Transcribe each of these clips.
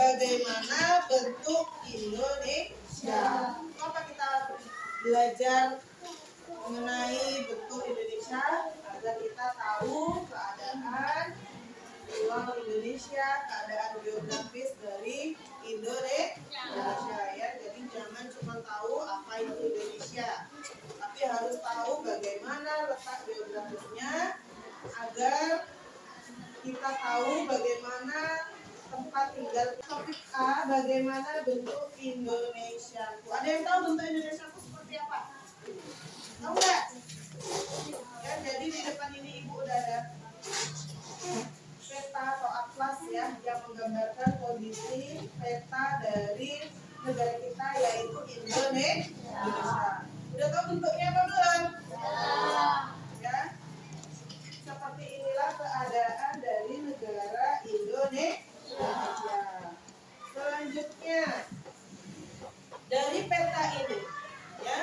bagaimana bentuk Indonesia. Apa kita belajar mengenai bentuk Indonesia agar kita tahu keadaan luar Indonesia, keadaan geografis dari Indonesia ya. Jadi jangan cuma tahu apa itu Indonesia, tapi harus tahu bagaimana letak geografisnya agar kita tahu bagaimana tempat tinggal. Topik A, bagaimana bentuk Indonesia. Ada yang tahu bentuk Indonesia itu seperti apa? Tahu nggak? Ya, jadi di depan ini Ibu udah ada peta atau atlas ya yang menggambarkan kondisi peta dari negara kita yaitu Indonesia. Udah tahu bentuknya apa belum? Ya. Seperti inilah keadaan dari negara Indonesia. Selanjutnya dari peta ini ya,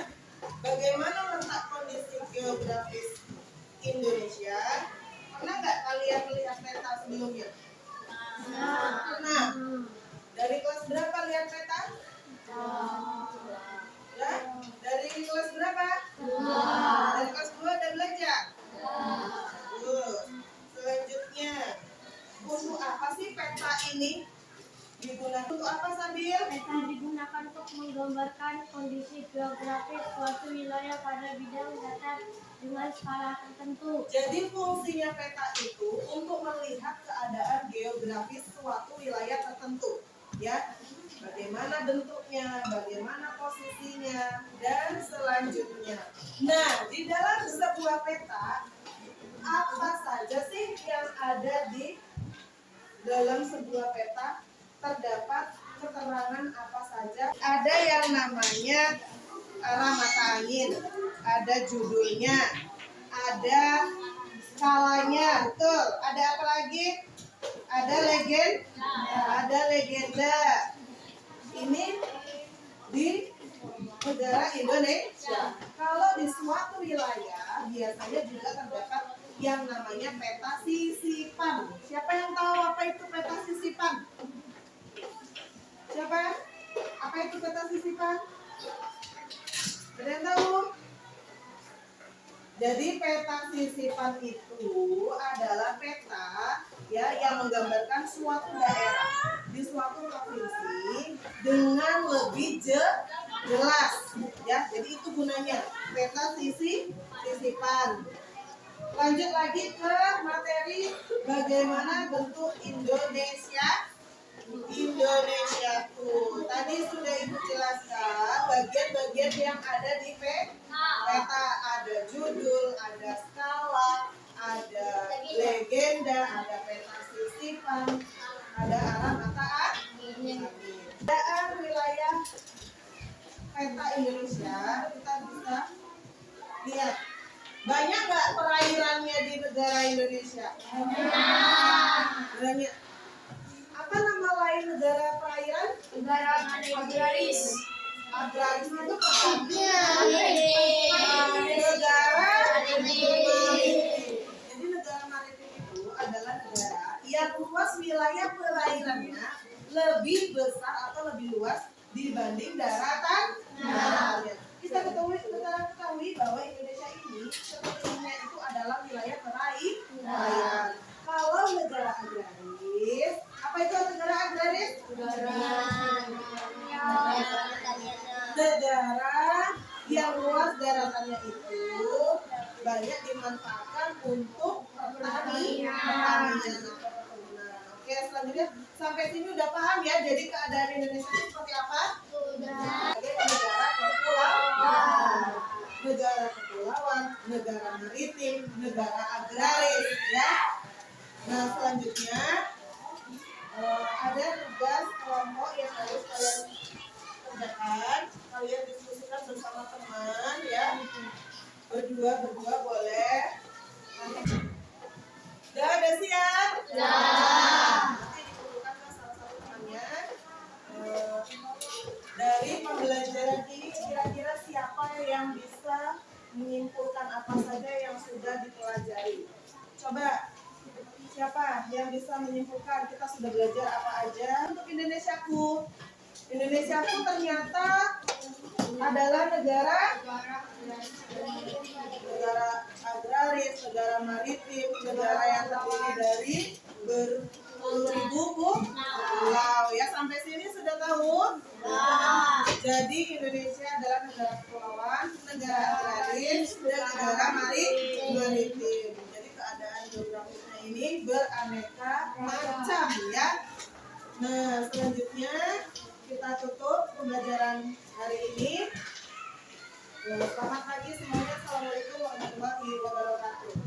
bagaimana letak kondisi geografis Indonesia? Pernah nggak kalian melihat peta sebelumnya? Pernah. Dari kelas berapa lihat peta? Ya? Dari kelas berapa? Dari kelas 2 udah belajar? Selanjutnya, untuk apa sih peta ini digunakan? Untuk apa, Sabil? Peta digunakan untuk menggambarkan kondisi geografis suatu wilayah pada bidang data dengan skala tertentu. Jadi fungsinya peta itu untuk melihat keadaan geografis suatu wilayah tertentu, ya. Bagaimana bentuknya, bagaimana posisinya, dan selanjutnya. Nah, di dalam sebuah peta, apa saja sih yang ada di dalam sebuah peta? Terdapat keterangan apa saja? Ada yang namanya arah mata angin, ada judulnya, ada skalanya, betul. Ada apa lagi? Ada legenda. Ini di negara Indonesia. Kalau di suatu wilayah biasanya juga terdapat yang namanya peta sisipan. Siapa yang tahu apa itu peta sisipan? Siapa? Apa itu peta sisipan? Ada yang tahu? Jadi peta sisipan itu adalah peta ya yang menggambarkan suatu daerah di suatu provinsi dengan lebih jelas ya. Jadi itu gunanya peta sisipan. Lanjut lagi ke materi bagaimana bentuk Indonesia tuh. Tadi sudah Ibu jelaskan bagian-bagian yang ada di peta. Ada judul, ada skala, ada legenda, ada peta sisipan, ada arah mata angin. Keadaan wilayah peta Indonesia kita bisa lihat. Banyak nggak perairannya di negara Indonesia? Banyak. Apa nama lain negara perairan? Negara agraris. Agraris itu tempatnya negara maritim. Jadi negara maritim itu adalah negara yang luas wilayah perairannya lebih besar atau lebih luas dibanding daratan. Kita ketahui bahwa Indonesia ini sepertinya itu adalah wilayah perairan. Kalau negara agraris, apa itu negara agraris? Negara yang luas daratannya itu banyak dimanfaatkan untuk pertanian. Oke, selanjutnya sampai sini udah paham ya? Jadi keadaan Indonesia itu seperti apa? Sebagai negara kepulauan, negara maritim, negara agraris, ya. Nah, selanjutnya ada tugas kelompok yang harus kalian kerjakan. Kalian diskusikan bersama teman, ya. Berdua boleh. Udah siap? Nanti dibutuhkan ke salah satu temannya. Dari pembelajaran ini kira-kira siapa yang bisa menyimpulkan apa saja yang sudah dipelajari? Coba. Siapa Siapa yang bisa menyimpulkan kita sudah belajar apa aja untuk Indonesiaku? Indonesiaku ternyata adalah negara agraris, negara maritim, negara yang terdiri dari berpuluh-ribu pulau. Ya, sampai sini sudah tahu? Jadi Indonesia adalah negara kepulauan, negara agraris, dan negara maritim. Jadi keadaan geografisnya ini beraneka macam ya. Nah, selanjutnya kita tutup pembelajaran hari ini. Selamat pagi semuanya. Assalamualaikum warahmatullahi wabarakatuh.